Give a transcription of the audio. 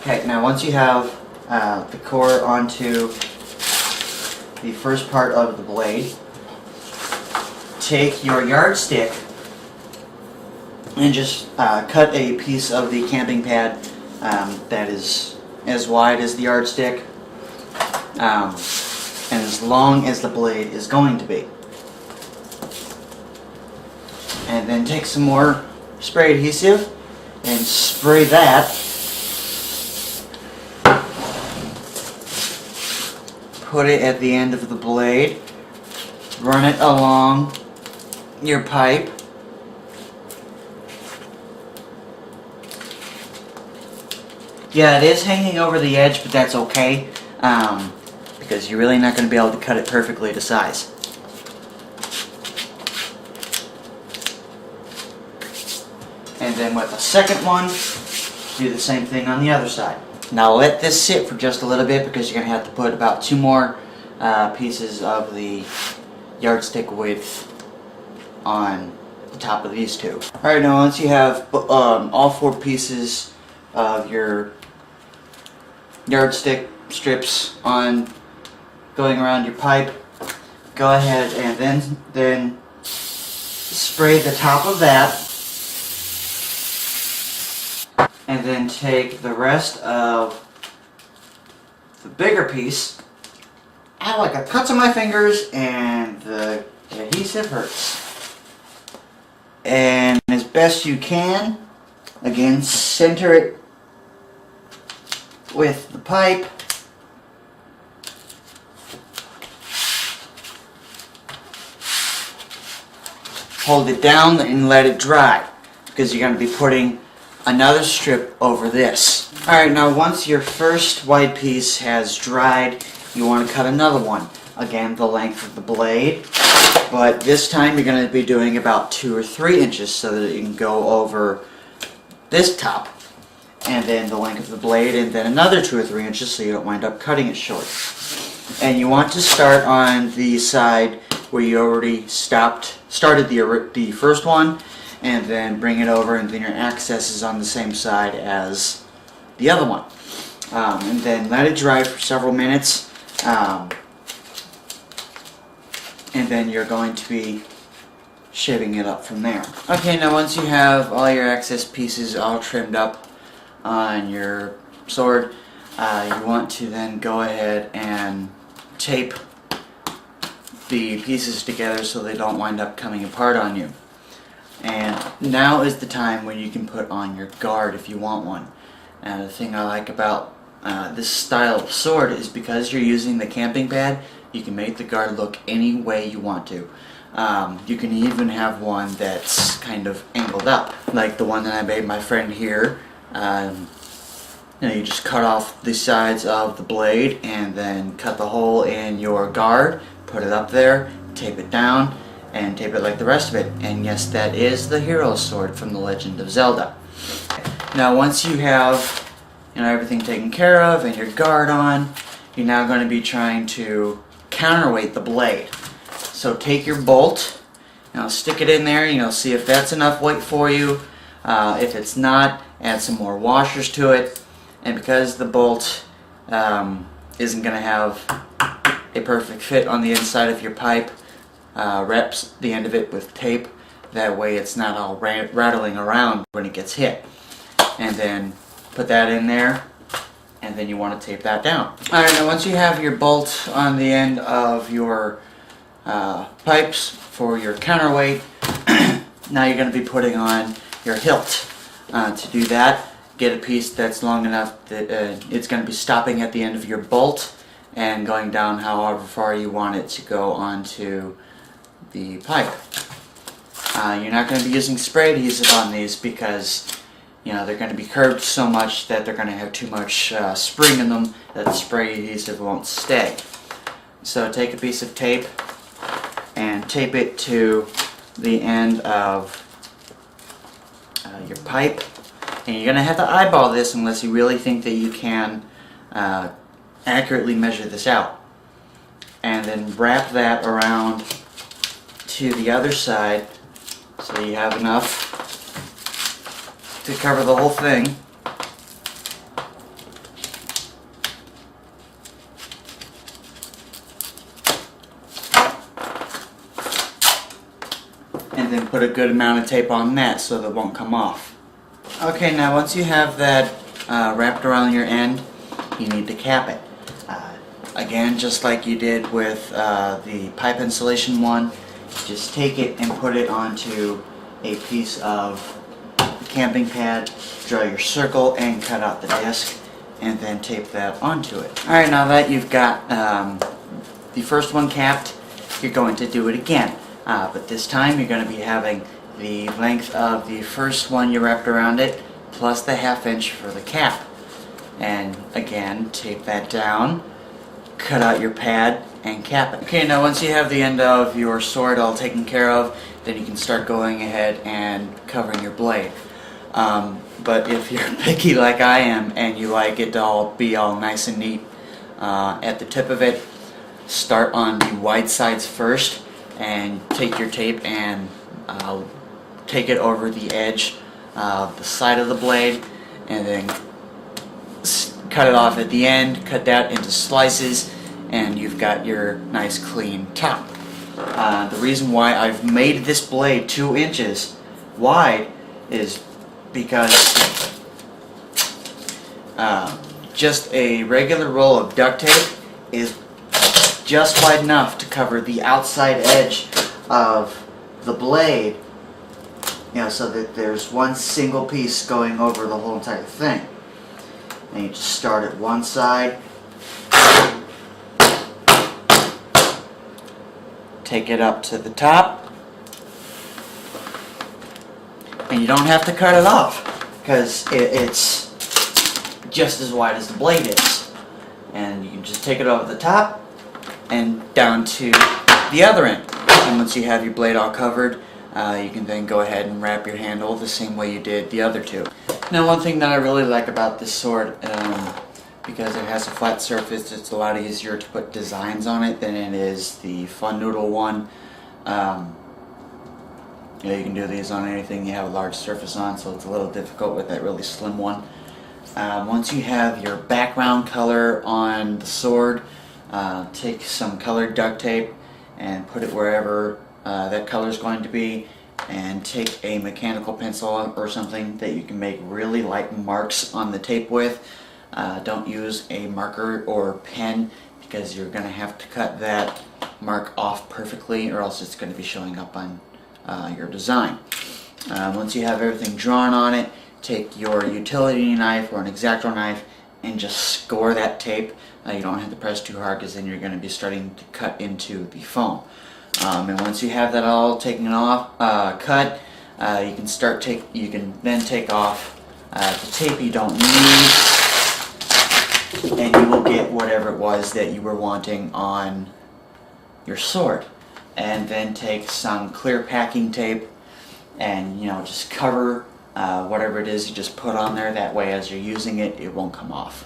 Okay, now once you have the core onto the first part of the blade, take your yardstick and just cut a piece of the camping pad that is as wide as the yardstick and as long as the blade is going to be. And then take some more spray adhesive and spray that. Put it at the end of the blade. Run it along your pipe. Yeah, it is hanging over the edge, but that's okay, because you're really not going to be able to cut it perfectly to size. And then with the second one, do the same thing on the other side. Now let this sit for just a little bit, because you're going to have to put about 2 more pieces of the yardstick width on the top of these 2. Alright, now once you have all 4 pieces of your yardstick strips on going around your pipe, go ahead and then spray the top of that, and then take the rest of the bigger piece. I like a cuts on my fingers and the adhesive hurts. And as best you can, again, center it with the pipe. Hold it down and let it dry, because you're going to be putting another strip over this. Alright, now once your first white piece has dried, you want to cut another one. Again, the length of the blade, but this time you're going to be doing about 2 or 3 inches so that you can go over this top, and then the length of the blade, and then another 2 or 3 inches so you don't wind up cutting it short. And you want to start on the side where you already started the first one, and then bring it over, and then your access is on the same side as the other one. And then let it dry for several minutes, and then you're going to be shaving it up from there. Okay, now once you have all your excess pieces all trimmed up on your sword, you want to then go ahead and tape the pieces together so they don't wind up coming apart on you. And now is the time when you can put on your guard if you want one. And the thing I like about this style of sword is because you're using the camping pad, you can make the guard look any way you want to. You can even have one that's kind of angled up, like the one that I made my friend here. You just cut off the sides of the blade and then cut the hole in your guard, put it up there, tape it down, and tape it like the rest of it. And yes, that is the hero sword from The Legend of Zelda. Now once you have everything taken care of and your guard on, you're now going to be trying to counterweight the blade. So take your bolt, stick it in there, see if that's enough weight for you. If it's not, add some more washers to it. And because the bolt isn't going to have a perfect fit on the inside of your pipe, wrap the end of it with tape. That way it's not all rattling around when it gets hit. And then put that in there, and then you want to tape that down. Alright, now once you have your bolt on the end of your pipes for your counterweight, now you're going to be putting on your hilt. To do that, get a piece that's long enough that it's going to be stopping at the end of your bolt and going down however far you want it to go onto the pipe. You're not going to be using spray adhesive on these because they're going to be curved so much that they're going to have too much spring in them that the spray adhesive won't stay. So take a piece of tape and tape it to the end of your pipe. And you're going to have to eyeball this unless you really think that you can accurately measure this out. And then wrap that around to the other side so you have enough to cover the whole thing. then put a good amount of tape on that so that it won't come off. Okay, now once you have that wrapped around your end, you need to cap it. Again, just like you did with the pipe insulation one, just take it and put it onto a piece of camping pad, draw your circle and cut out the disc, and then tape that onto it. Alright, now that you've got the first one capped, you're going to do it again. But this time you're going to be having the length of the first one you wrapped around it plus the 1/2 inch for the cap. And again, tape that down, cut out your pad, and cap it. Okay, now once you have the end of your sword all taken care of, then you can start going ahead and covering your blade. But if you're picky like I am and you like it to be all nice and neat at the tip of it, start on the wide sides first and take your tape and take it over the edge of the side of the blade, and then cut it off at the end, cut that into slices, and you've got your nice clean top. The reason why I've made this blade 2 inches wide is because just a regular roll of duct tape is just wide enough to cover the outside edge of the blade, so that there's one single piece going over the whole entire thing. And you just start at one side, take it up to the top, and you don't have to cut it off because it's just as wide as the blade is. And you can just take it over the top and down to the other end. And once you have your blade all covered, you can then go ahead and wrap your handle the same way you did the other two. Now, one thing that I really like about this sword, because it has a flat surface, it's a lot easier to put designs on it than it is the Fun Noodle one. You can do these on anything you have a large surface on, so it's a little difficult with that really slim one. Once you have your background color on the sword, take some colored duct tape and put it wherever that color is going to be, and take a mechanical pencil or something that you can make really light marks on the tape with. Don't use a marker or pen because you're going to have to cut that mark off perfectly, or else it's going to be showing up on your design. Once you have everything drawn on it, take your utility knife or an X-Acto knife and just score that tape. You don't have to press too hard because then you're going to be starting to cut into the foam. And once you have that all taken off, cut, you can then take off the tape you don't need, and you will get whatever it was that you were wanting on your sword. And then take some clear packing tape and just cover whatever it is you just put on there. That way, as you're using it, it won't come off.